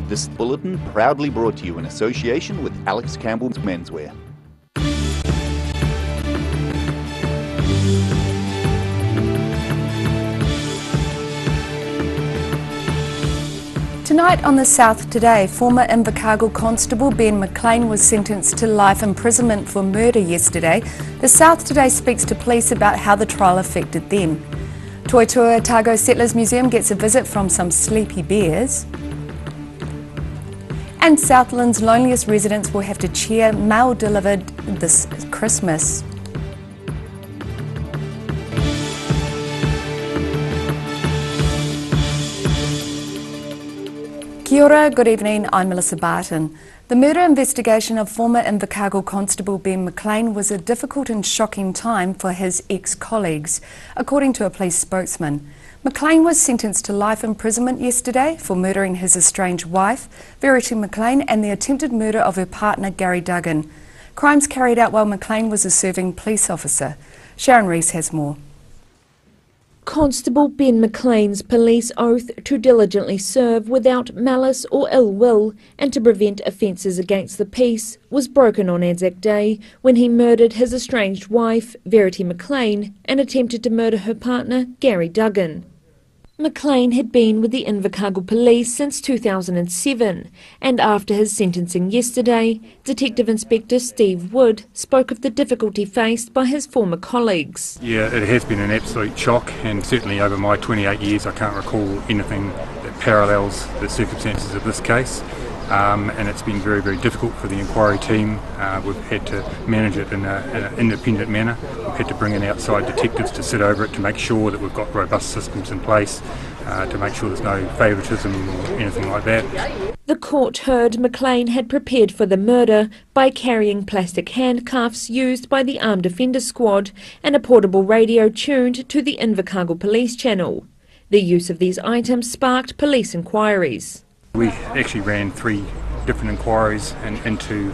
This bulletin proudly brought to you in association with Alex Campbell's Menswear. Tonight on The South Today, former Invercargill Constable Ben McLean was sentenced to life imprisonment for murder yesterday. The South Today speaks to police about how the trial affected them. Toitua Otago Settlers Museum gets a visit from some sleepy bears. And Southland's loneliest residents will have to cheer mail delivered this Christmas. Kia ora, good evening, I'm Melissa Barton. The murder investigation of former Invercargill Constable Ben McLean was a difficult and shocking time for his ex-colleagues, according to a police spokesman. McLean was sentenced to life imprisonment yesterday for murdering his estranged wife, Verity McLean, and the attempted murder of her partner, Gary Duggan. Crimes carried out while McLean was a serving police officer. Sharon Rees has more. Constable Ben McLean's police oath to diligently serve without malice or ill will and to prevent offences against the peace was broken on Anzac Day when he murdered his estranged wife, Verity McLean, and attempted to murder her partner, Gary Duggan. McLean had been with the Invercargill Police since 2007, and after his sentencing yesterday, Detective Inspector Steve Wood spoke of the difficulty faced by his former colleagues. Yeah, it has been an absolute shock, and certainly over my 28 years I can't recall anything that parallels the circumstances of this case. And it's been very, very difficult for the inquiry team. We've had to manage it in an independent manner. We've had to bring in outside detectives to sit over it to make sure that we've got robust systems in place, to make sure there's no favouritism or anything like that. The court heard McLean had prepared for the murder by carrying plastic handcuffs used by the Armed Offender Squad and a portable radio tuned to the Invercargill Police channel. The use of these items sparked police inquiries. We actually ran 3 different inquiries into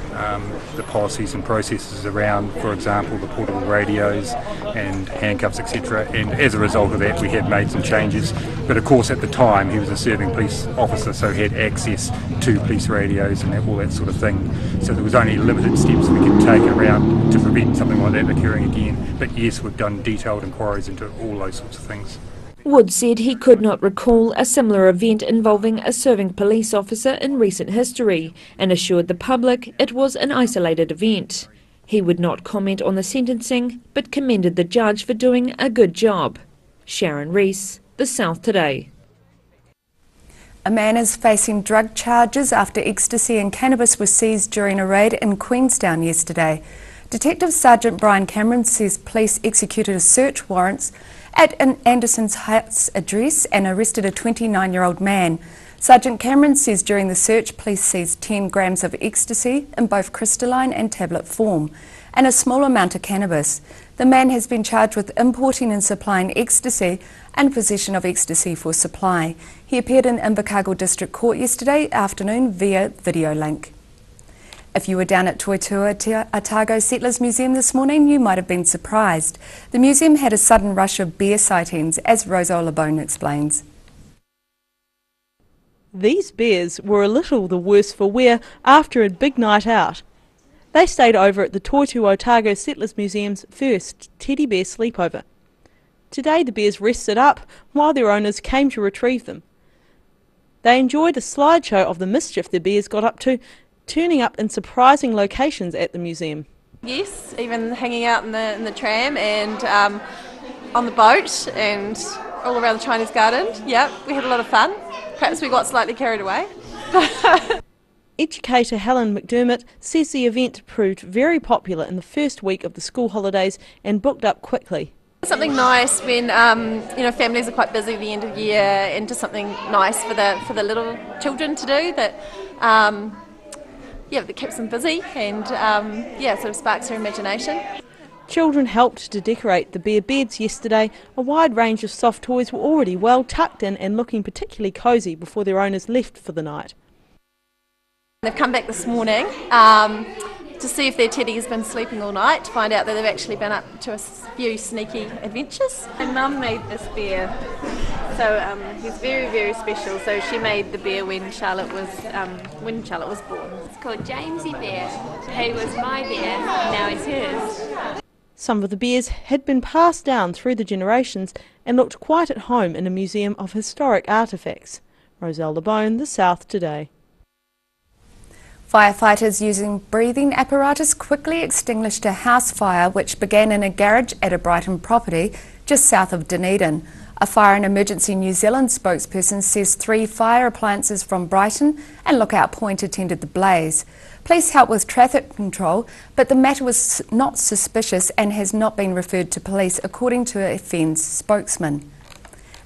the policies and processes around, for example, the portable radios and handcuffs, etc. And as a result of that, we have made some changes. But of course, at the time, he was a serving police officer, so he had access to police radios and all that sort of thing. So there was only limited steps we could take around to prevent something like that occurring again. But yes, we've done detailed inquiries into all those sorts of things. Wood said he could not recall a similar event involving a serving police officer in recent history and assured the public it was an isolated event. He would not comment on the sentencing but commended the judge for doing a good job. Sharon Rees, The South Today. A man is facing drug charges after ecstasy and cannabis were seized during a raid in Queenstown yesterday. Detective Sergeant Brian Cameron says police executed a search warrant at an Anderson's Heights address and arrested a 29-year-old man. Sergeant Cameron says during the search, police seized 10 grams of ecstasy in both crystalline and tablet form and a small amount of cannabis. The man has been charged with importing and supplying ecstasy and possession of ecstasy for supply. He appeared in Invercargill District Court yesterday afternoon via video link. If you were down at Toitua Otago Settlers Museum this morning, you might have been surprised. The museum had a sudden rush of bear sightings, as Rosola Bone explains. These bears were a little the worse for wear after a big night out. They stayed over at the Toitua Otago Settlers Museum's first teddy bear sleepover. Today the bears rested up while their owners came to retrieve them. They enjoyed a slideshow of the mischief the bears got up to, turning up in surprising locations at the museum. Yes, even hanging out in the tram and on the boat and all around the Chinese garden. Yep, we had a lot of fun. Perhaps we got slightly carried away. Educator Helen McDermott says the event proved very popular in the first week of the school holidays and booked up quickly. Something nice when families are quite busy at the end of the year, and just something nice for the little children to do that that keeps them busy and sort of sparks their imagination. Children helped to decorate the bear beds yesterday. A wide range of soft toys were already well tucked in and looking particularly cosy before their owners left for the night. They've come back this morning to see if their teddy has been sleeping all night, to find out that they've actually been up to a few sneaky adventures. My mum made this bear, so So he's very, very special. So she made the bear when Charlotte was born. It's called Jamesy Bear. He was my bear, now he's hers. Some of the bears had been passed down through the generations and looked quite at home in a museum of historic artefacts. Roselle Bone, The South Today. Firefighters using breathing apparatus quickly extinguished a house fire which began in a garage at a Brighton property just south of Dunedin. A Fire and Emergency New Zealand spokesperson says 3 fire appliances from Brighton and Lookout Point attended the blaze. Police helped with traffic control, but the matter was not suspicious and has not been referred to police, according to a FENZ spokesman.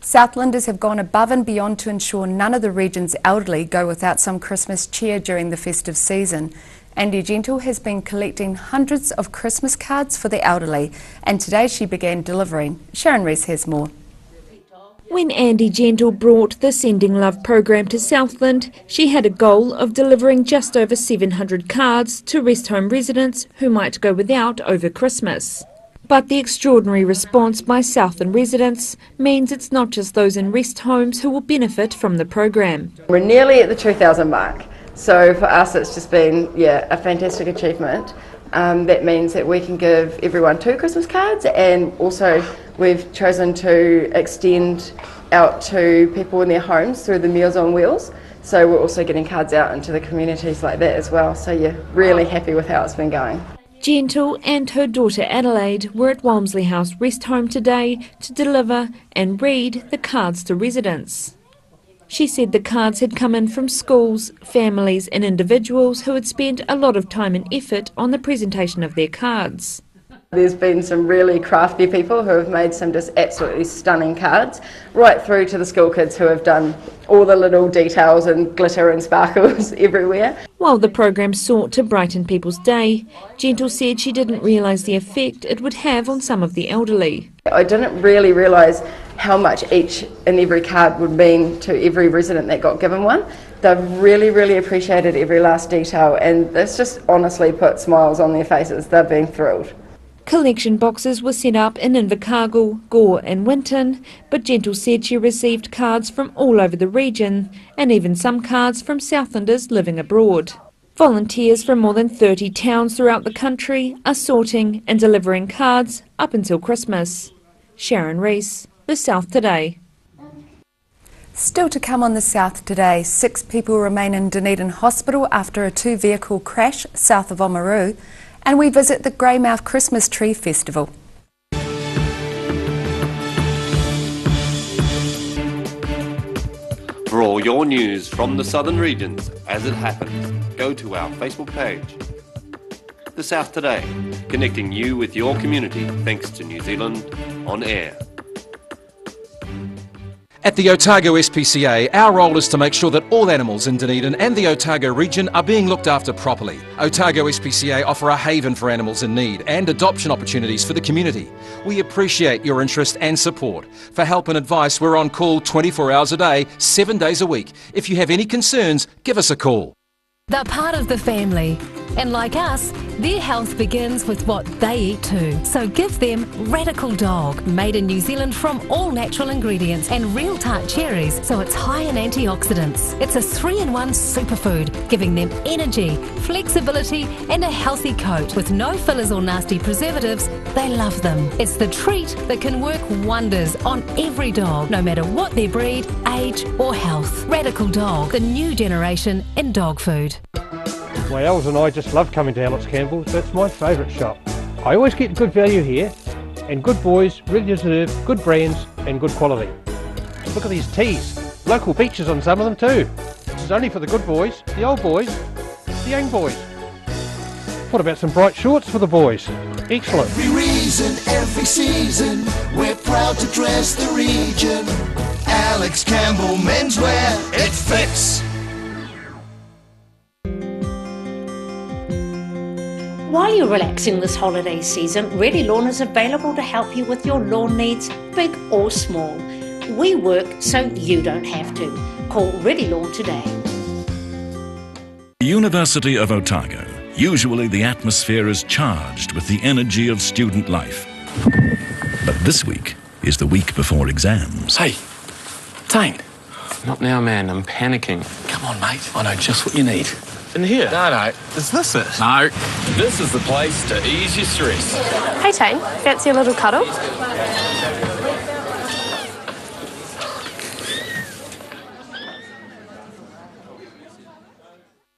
Southlanders have gone above and beyond to ensure none of the region's elderly go without some Christmas cheer during the festive season. Andy Gentle has been collecting hundreds of Christmas cards for the elderly, and today she began delivering. Sharon Rees has more. When Andy Gentle brought the Sending Love program to Southland, she had a goal of delivering just over 700 cards to rest home residents who might go without over Christmas. But the extraordinary response by Southland residents means it's not just those in rest homes who will benefit from the program. We're nearly at the 2,000 mark, so for us it's just been a fantastic achievement. That means that we can give everyone 2 Christmas cards, and also we've chosen to extend out to people in their homes through the Meals on Wheels. So we're also getting cards out into the communities like that as well. So really happy with how it's been going. Gentle and her daughter Adelaide were at Walmsley House Rest Home today to deliver and read the cards to residents. She said the cards had come in from schools, families and individuals who had spent a lot of time and effort on the presentation of their cards. There's been some really crafty people who have made some just absolutely stunning cards, right through to the school kids who have done all the little details and glitter and sparkles everywhere. While the program sought to brighten people's day, Gentle said she didn't realise the effect it would have on some of the elderly. I didn't really realise how much each and every card would mean to every resident that got given one. They've really, really appreciated every last detail, and it's just honestly put smiles on their faces. They've been thrilled. Collection boxes were set up in Invercargill, Gore and Winton, but Gentle said she received cards from all over the region and even some cards from Southlanders living abroad. Volunteers from more than 30 towns throughout the country are sorting and delivering cards up until Christmas. Sharon Rees, The South Today. Still to come on The South Today, 6 people remain in Dunedin Hospital after a 2-vehicle crash south of Oamaru. And we visit the Greymouth Christmas Tree Festival. For all your news from the southern regions as it happens, go to our Facebook page. The South Today, connecting you with your community thanks to New Zealand On Air. At the Otago SPCA, our role is to make sure that all animals in Dunedin and the Otago region are being looked after properly. Otago SPCA offer a haven for animals in need and adoption opportunities for the community. We appreciate your interest and support. For help and advice, we're on call 24 hours a day, 7 days a week. If you have any concerns, give us a call. They're part of the family, and like us, their health begins with what they eat too. So give them Radical Dog, made in New Zealand from all natural ingredients and real tart cherries, so it's high in antioxidants. It's a 3-in-1 superfood, giving them energy, flexibility and a healthy coat. With no fillers or nasty preservatives, they love them. It's the treat that can work wonders on every dog, no matter what their breed, age or health. Radical Dog, the new generation in dog food. My elves and I just love coming to Alex Campbell's. That's my favourite shop. I always get good value here, and good boys really deserve good brands and good quality. Look at these tees. Local beaches on some of them too. This is only for the good boys, the old boys, the young boys. What about some bright shorts for the boys? Excellent. Every reason, every season, we're proud to dress the region. Alex Campbell Menswear, it fits. While you're relaxing this holiday season, Ready Lawn is available to help you with your lawn needs, big or small. We work so you don't have to. Call Ready Lawn today. University of Otago. Usually the atmosphere is charged with the energy of student life. But this week is the week before exams. Hey, Tane. Not now, man. I'm panicking. Come on, mate. I know just what you need. In here? No. Is this it? No. This is the place to ease your stress. Hey, Tane. Fancy a little cuddle?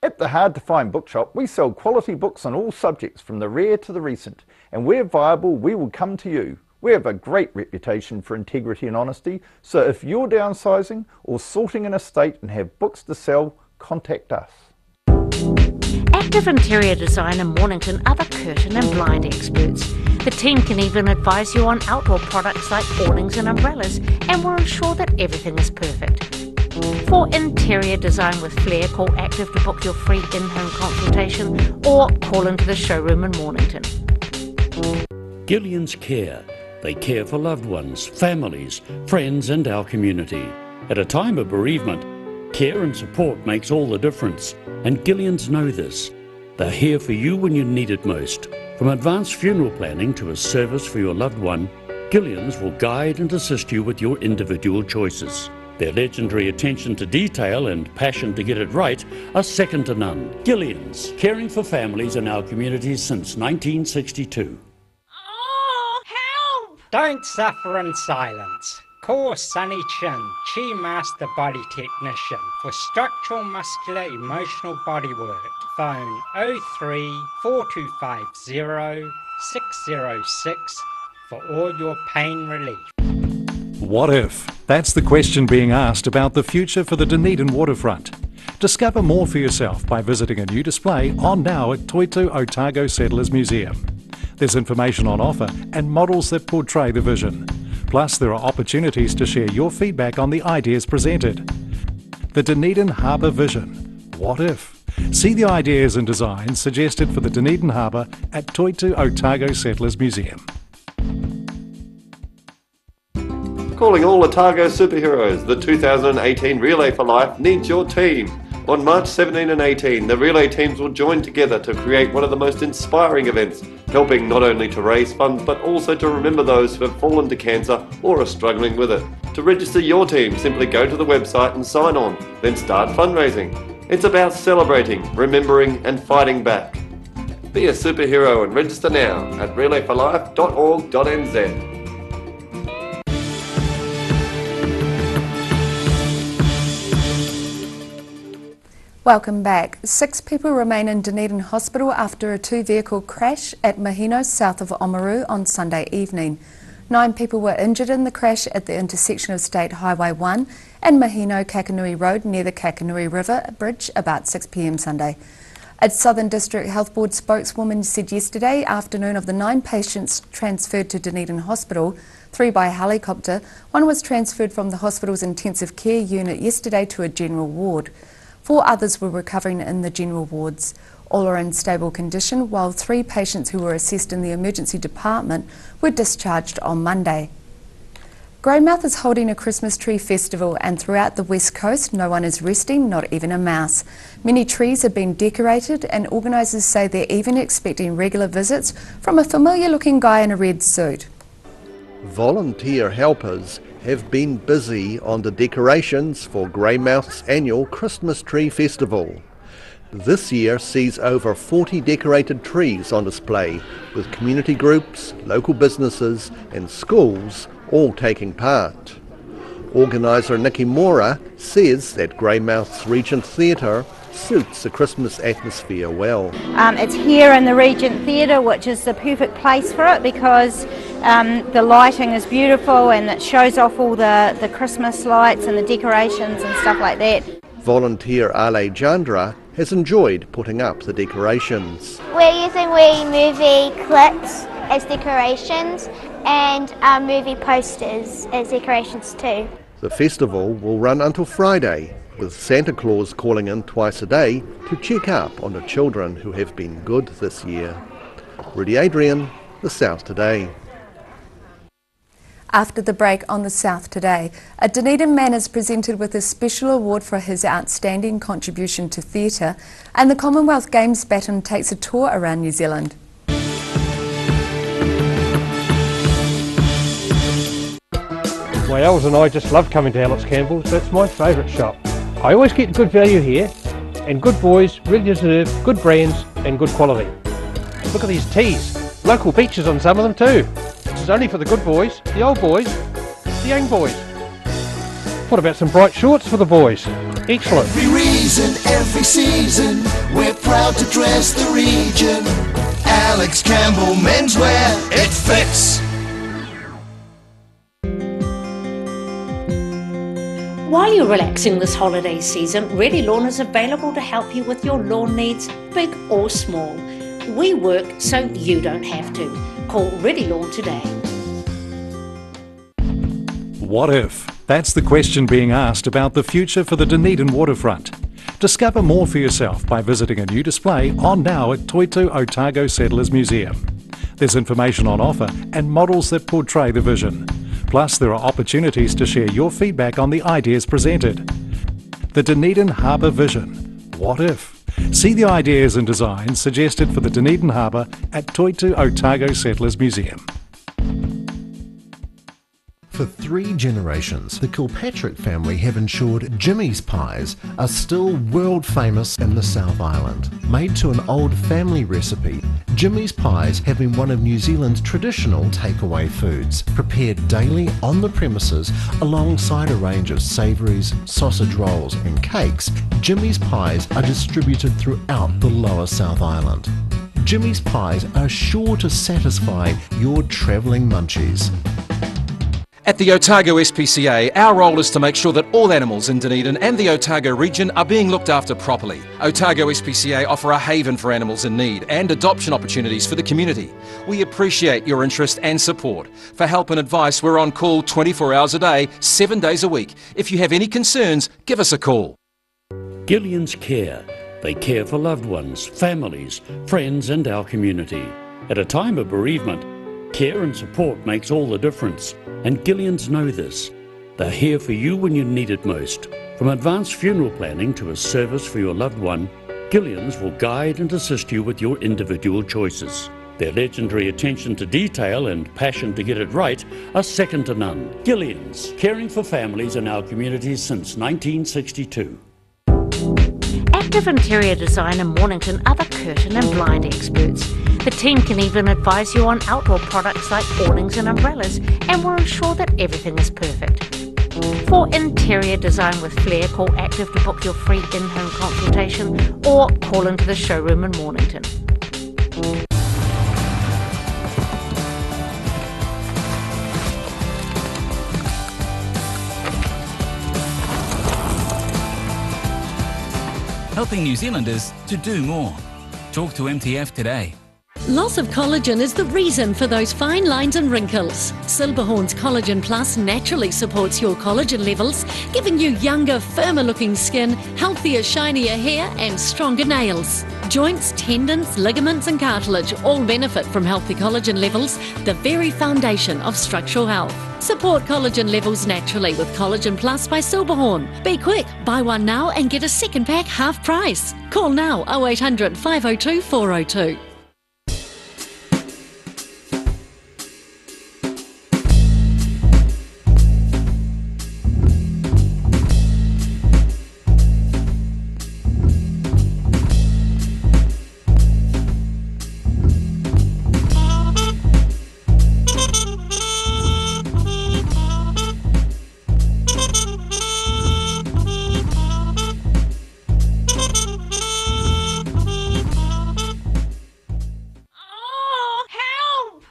At the Hard to Find Bookshop, we sell quality books on all subjects from the rare to the recent, and where viable, we will come to you. We have a great reputation for integrity and honesty, so if you're downsizing or sorting an estate and have books to sell, contact us. Active Interior Design in Mornington are the curtain and blind experts. The team can even advise you on outdoor products like awnings and umbrellas, and will ensure that everything is perfect. For interior design with flair, call Active to book your free in-home consultation or call into the showroom in Mornington. Gillian's Care. They care for loved ones, families, friends and our community. At a time of bereavement, care and support makes all the difference, and Gillians know this. They're here for you when you need it most. From advanced funeral planning to a service for your loved one, Gillians will guide and assist you with your individual choices. Their legendary attention to detail and passion to get it right are second to none. Gillians, caring for families in our communities since 1962. Don't suffer in silence. Call Sunny Chin, Chi Master Body Technician, for structural, muscular, emotional bodywork. Phone 03 4250 606 for all your pain relief. What if? That's the question being asked about the future for the Dunedin waterfront. Discover more for yourself by visiting a new display on now at Toitu Otago Settlers Museum. There's information on offer and models that portray the vision. Plus, there are opportunities to share your feedback on the ideas presented. The Dunedin Harbour Vision. What if? See the ideas and designs suggested for the Dunedin Harbour at Toitu Otago Settlers Museum. Calling all Otago superheroes, the 2018 Relay for Life needs your team. On March 17 and 18, the relay teams will join together to create one of the most inspiring events, helping not only to raise funds but also to remember those who have fallen to cancer or are struggling with it. To register your team, simply go to the website and sign on, then start fundraising. It's about celebrating, remembering and fighting back. Be a superhero and register now at relayforlife.org.nz. Welcome back. 6 people remain in Dunedin Hospital after a 2-vehicle crash at Mahino south of Oamaru on Sunday evening. 9 people were injured in the crash at the intersection of State Highway 1 and Mahino-Kakanui Road near the Kakanui River Bridge about 6 p.m. Sunday. A Southern District Health Board spokeswoman said yesterday afternoon of the 9 patients transferred to Dunedin Hospital, 3 by helicopter, 1 was transferred from the hospital's intensive care unit yesterday to a general ward. 4 others were recovering in the general wards. All are in stable condition, while 3 patients who were assessed in the emergency department were discharged on Monday. Greymouth is holding a Christmas tree festival, and throughout the West Coast no one is resting, not even a mouse. Many trees have been decorated and organisers say they're even expecting regular visits from a familiar looking guy in a red suit. Volunteer helpers have been busy on the decorations for Greymouth's annual Christmas Tree Festival. This year sees over 40 decorated trees on display, with community groups, local businesses and schools all taking part. Organiser Nikki Mora says that Greymouth's Regent Theatre suits the Christmas atmosphere well. It's here in the Regent Theatre, which is the perfect place for it because the lighting is beautiful and it shows off all the Christmas lights and the decorations and stuff like that. Volunteer Alejandra has enjoyed putting up the decorations. We're using wee movie clips as decorations and movie posters as decorations too. The festival will run until Friday, with Santa Claus calling in twice a day to check up on the children who have been good this year. Rudy Adrian, The South Today. After the break on The South Today, a Dunedin man is presented with a special award for his outstanding contribution to theatre, and the Commonwealth Games baton takes a tour around New Zealand. My Els and I just love coming to Alex Campbell's. That's my favourite shop. I always get good value here, and good boys really deserve good brands and good quality. Look at these tees. Local beaches on some of them too. This is only for the good boys, the old boys, the young boys. What about some bright shorts for the boys? Excellent. Every reason, every season, we're proud to dress the region. Alex Campbell Menswear, it fits. While you're relaxing this holiday season, Ready Lawn is available to help you with your lawn needs, big or small. We work so you don't have to. Call Ready Lawn today. What if? That's the question being asked about the future for the Dunedin waterfront. Discover more for yourself by visiting a new display on now at Toitu Otago Settlers Museum. There's information on offer and models that portray the vision. Plus, there are opportunities to share your feedback on the ideas presented. The Dunedin Harbour Vision. What if? See the ideas and designs suggested for the Dunedin Harbour at Toitu Otago Settlers Museum. For 3 generations, the Kilpatrick family have ensured Jimmy's pies are still world famous in the South Island. Made to an old family recipe, Jimmy's pies have been one of New Zealand's traditional takeaway foods, prepared daily on the premises alongside a range of savouries, sausage rolls and cakes. Jimmy's pies are distributed throughout the lower South Island. Jimmy's pies are sure to satisfy your travelling munchies. At the Otago SPCA, our role is to make sure that all animals in Dunedin and the Otago region are being looked after properly. Otago SPCA offer a haven for animals in need and adoption opportunities for the community. We appreciate your interest and support. For help and advice, we're on call 24 hours a day, 7 days a week. If you have any concerns, give us a call. Gillian's Care. They care for loved ones, families, friends and our community. At a time of bereavement, care and support makes all the difference, and Gillians know this. They're here for you when you need it most. From advanced funeral planning to a service for your loved one, Gillians will guide and assist you with your individual choices. Their legendary attention to detail and passion to get it right are second to none. Gillians, caring for families in our communities since 1962. Active Interior Design in Mornington are the curtain and blind experts. The team can even advise you on outdoor products like awnings and umbrellas, and will ensure that everything is perfect. For interior design with flair, call Active to book your free in-home consultation or call into the showroom in Mornington. Helping New Zealanders to do more. Talk to MTF today. Loss of collagen is the reason for those fine lines and wrinkles. Silberhorn's Collagen Plus naturally supports your collagen levels, giving you younger, firmer looking skin, healthier, shinier hair and stronger nails. Joints, tendons, ligaments and cartilage all benefit from healthy collagen levels, the very foundation of structural health. Support collagen levels naturally with Collagen Plus by Silberhorn. Be quick, buy one now and get a second pack half price. Call now 0800 502 402.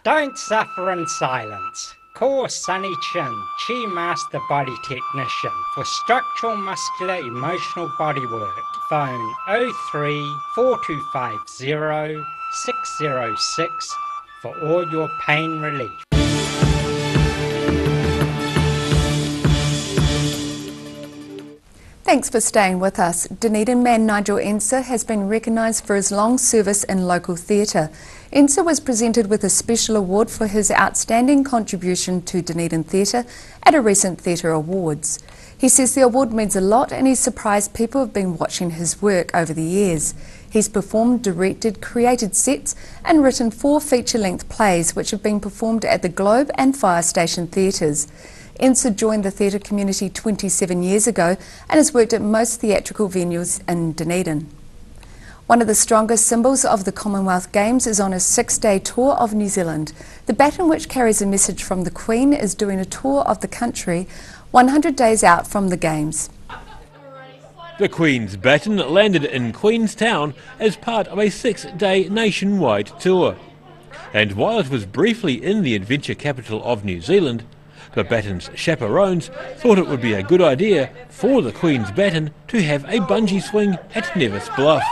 Don't suffer in silence. Call Sunny Chin, Chi Master Body Technician for structural, muscular, emotional bodywork. Phone 03 4250 606 for all your pain relief. Thanks for staying with us. Dunedin man Nigel Enser has been recognised for his long service in local theatre. Enser was presented with a special award for his outstanding contribution to Dunedin theatre at a recent Theatre Awards. He says the award means a lot and he's surprised people have been watching his work over the years. He's performed, directed, created sets and written 4 feature-length plays which have been performed at the Globe and Fire Station theatres. Ensa joined the theatre community 27 years ago and has worked at most theatrical venues in Dunedin. One of the strongest symbols of the Commonwealth Games is on a 6-day tour of New Zealand. The baton, which carries a message from the Queen, is doing a tour of the country 100 days out from the Games. The Queen's baton landed in Queenstown as part of a 6-day nationwide tour. And while it was briefly in the adventure capital of New Zealand, the baton's chaperones thought it would be a good idea for the Queen's baton to have a bungee swing at Nevis Bluff.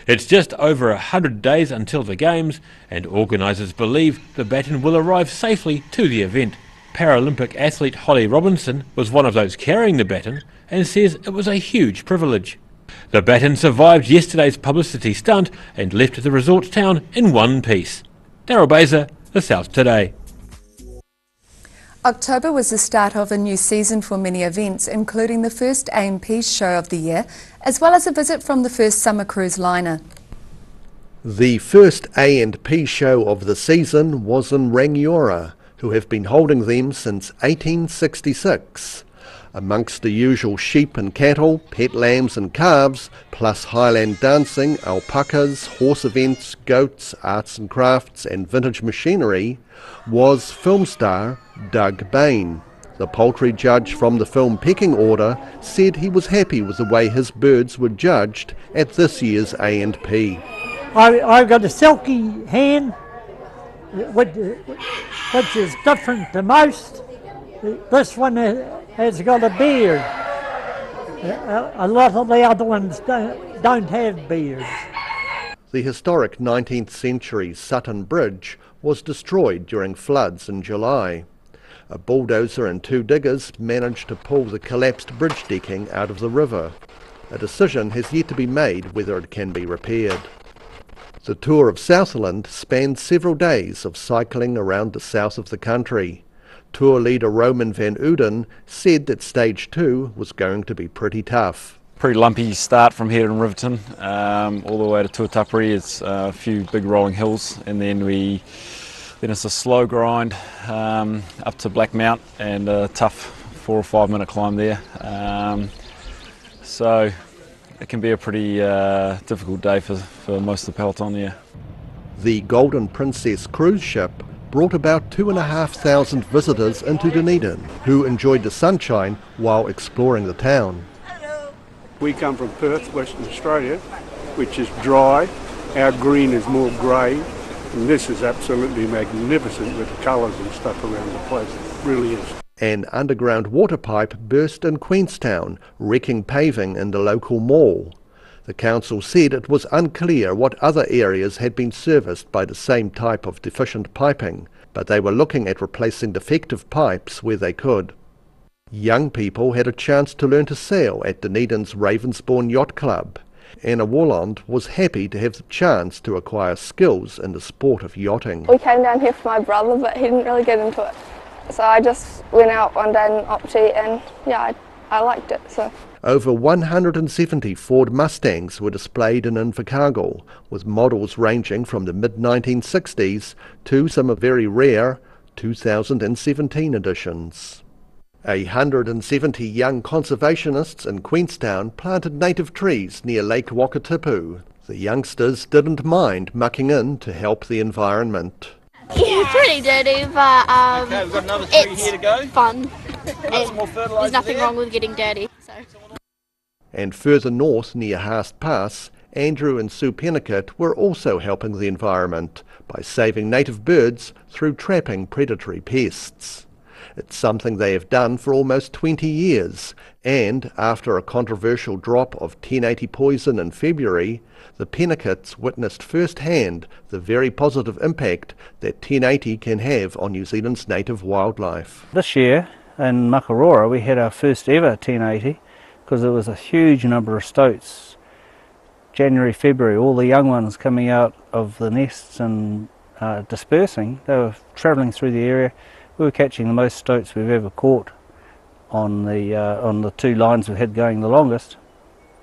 It's just over 100 days until the Games, and organisers believe the baton will arrive safely to the event. Paralympic athlete Holly Robinson was one of those carrying the baton and says it was a huge privilege. The baton survived yesterday's publicity stunt and left the resort town in one piece. Daryl Baser, The South Today. October was the start of a new season for many events, including the first A&P show of the year, as well as a visit from the first summer cruise liner. The first A&P show of the season was in Rangiora, who have been holding them since 1866. Amongst the usual sheep and cattle, pet lambs and calves, plus highland dancing, alpacas, horse events, goats, arts and crafts and vintage machinery, was film star Doug Bain. The poultry judge from the film Pecking Order said he was happy with the way his birds were judged at this year's A&P. I've got a silky hen, which is different to most. This one has got a beard. A lot of the other ones don't have beards. The historic 19th century Sutton Bridge was destroyed during floods in July. A bulldozer and 2 diggers managed to pull the collapsed bridge decking out of the river. A decision has yet to be made whether it can be repaired. The tour of Southland spanned several days of cycling around the south of the country. Tour leader Roman van Uden said that stage 2 was going to be pretty tough. Pretty lumpy start from here in Riverton, all the way to Tuatapere. It's a few big rolling hills, and then it's a slow grind up to Black Mount and a tough 4 or 5 minute climb there. So it can be a pretty difficult day for most of the peloton here. The Golden Princess cruise ship brought about 2,500 visitors into Dunedin, who enjoyed the sunshine while exploring the town. We come from Perth, Western Australia, which is dry. Our green is more grey, and this is absolutely magnificent with the colours and stuff around the place. It really is. An underground water pipe burst in Queenstown, wrecking paving in the local mall. The council said it was unclear what other areas had been serviced by the same type of deficient piping, but they were looking at replacing defective pipes where they could. Young people had a chance to learn to sail at Dunedin's Ravensbourne Yacht Club. Anna Walland was happy to have the chance to acquire skills in the sport of yachting. We came down here for my brother, but he didn't really get into it. So I just went out one day in Opti and yeah, I liked it. So. Over 170 Ford Mustangs were displayed in Invercargill, with models ranging from the mid-1960s to some very rare 2017 editions. 170 young conservationists in Queenstown planted native trees near Lake Wakatipu. The youngsters didn't mind mucking in to help the environment. Yeah, pretty dirty, but okay, we've got another tree here to go. Fun. Some more fertiliser There's nothing there. wrong with getting dirty. So. And further north near Haast Pass, Andrew and Sue Pennicott were also helping the environment by saving native birds through trapping predatory pests. It's something they have done for almost 20 years, and after a controversial drop of 1080 poison in February, the Pennicotts witnessed firsthand the very positive impact that 1080 can have on New Zealand's native wildlife. This year in Makarora we had our first ever 1080 because there was a huge number of stoats. January, February, all the young ones coming out of the nests and dispersing. They were travelling through the area. We were catching the most stoats we've ever caught on the 2 lines we had going the longest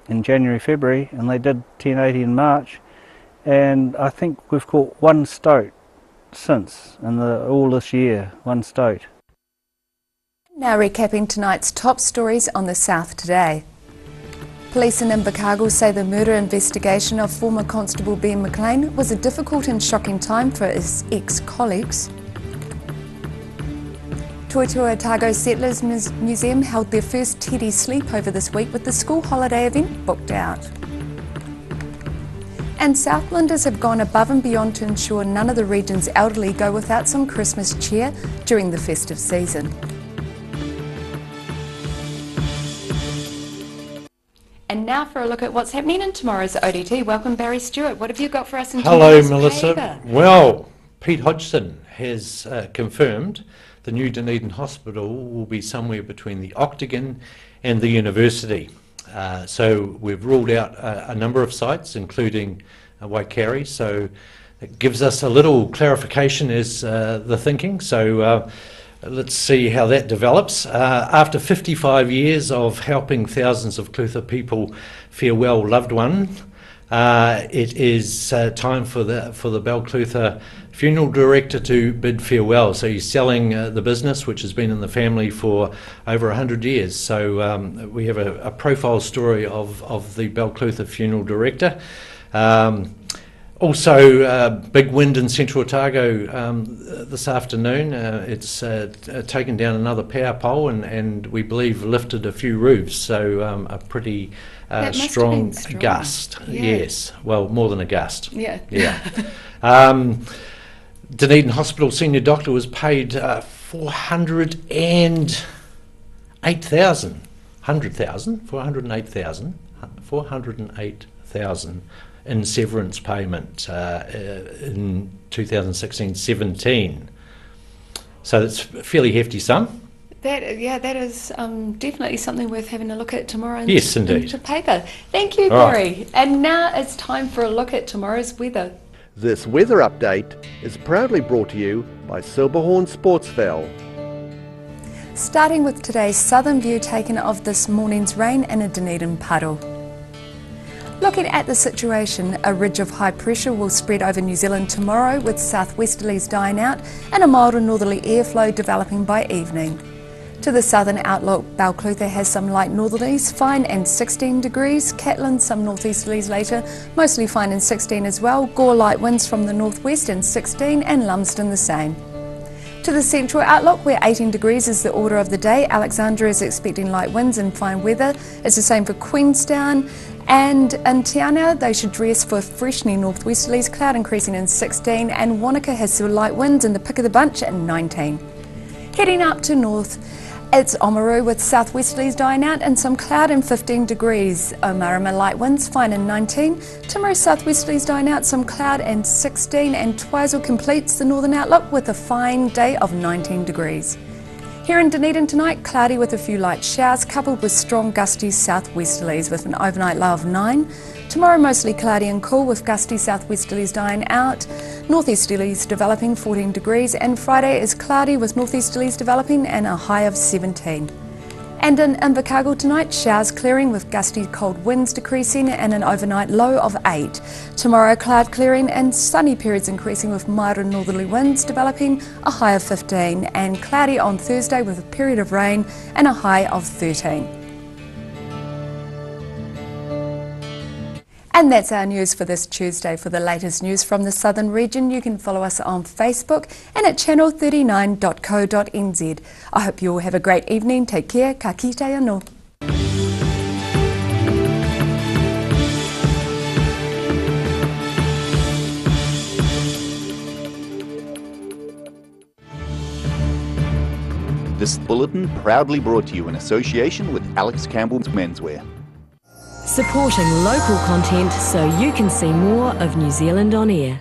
in January, February, and they did 1080 in March, and I think we've caught 1 stoat since in all this year, one stoat. Now recapping tonight's top stories on the South Today. Police in Invercargill say the murder investigation of former Constable Ben McLean was a difficult and shocking time for his ex-colleagues. Toitū Otago Settlers Museum held their first Teddy sleepover this week with the school holiday event booked out. And Southlanders have gone above and beyond to ensure none of the region's elderly go without some Christmas cheer during the festive season. And now for a look at what's happening in tomorrow's ODT. Welcome, Barry Stewart. What have you got for us in tomorrow's Hello, Melissa. paper? Well, Pete Hodgson has confirmed the new Dunedin Hospital will be somewhere between the Octagon and the University. So we've ruled out a number of sites, including Waikari. So it gives us a little clarification as the thinking. So let's see how that develops. After 55 years of helping thousands of Clutha people farewell loved ones, it is time for the Balclutha funeral director to bid farewell. So he's selling the business, which has been in the family for over 100 years. So we have a profile story of the Balclutha funeral director. Also, big wind in Central Otago this afternoon. It's taken down another power pole and we believe lifted a few roofs. So a pretty strong gust. Yeah. Yes, well, more than a gust. Yeah. Yeah. Dunedin Hospital senior doctor was paid $408,000 in severance payment in 2016-17. So that's a fairly hefty sum. That is definitely something worth having a look at tomorrow. Yes, indeed. Into paper. Thank you, All Barry. right. And now it's time for a look at tomorrow's weather. This weather update is proudly brought to you by Silverhorn Sportsville. Starting with today's southern view taken of this morning's rain in a Dunedin puddle. Looking at the situation, a ridge of high pressure will spread over New Zealand tomorrow with southwesterlies dying out and a milder northerly airflow developing by evening. To the southern outlook, Balclutha has some light northerlies, fine and 16 degrees. Catlin, some northeasterlies later, mostly fine and 16 as well. Gore light winds from the northwest and 16, and Lumsden the same. To the central outlook, where 18 degrees is the order of the day, Alexandria is expecting light winds and fine weather. It's the same for Queenstown. And in Te Anau, they should dress for freshening northwesterlies, cloud increasing in 16, and Wanaka has some light winds in the pick of the bunch at 19. Heading up to north, it's Oamaru with southwesterlies dying out and some cloud and 15 degrees. Omarama light winds, fine and 19. Timaru southwesterlies dying out, some cloud and 16. And Twizel completes the northern outlook with a fine day of 19 degrees. Here in Dunedin tonight, cloudy with a few light showers coupled with strong gusty southwesterlies with an overnight low of 9. Tomorrow mostly cloudy and cool with gusty southwesterlies dying out. Northeasterlies developing 14 degrees and Friday is cloudy with northeasterlies developing and a high of 17. And in Invercargill tonight, showers clearing with gusty cold winds decreasing and an overnight low of 8. Tomorrow cloud clearing and sunny periods increasing with milder northerly winds developing, a high of 15, and cloudy on Thursday with a period of rain and a high of 13. And that's our news for this Tuesday. For the latest news from the southern region, you can follow us on Facebook and at channel39.co.nz. I hope you all have a great evening. Take care. Ka kite anō. This bulletin proudly brought to you in association with Alex Campbell's Menswear. Supporting local content so you can see more of New Zealand on air.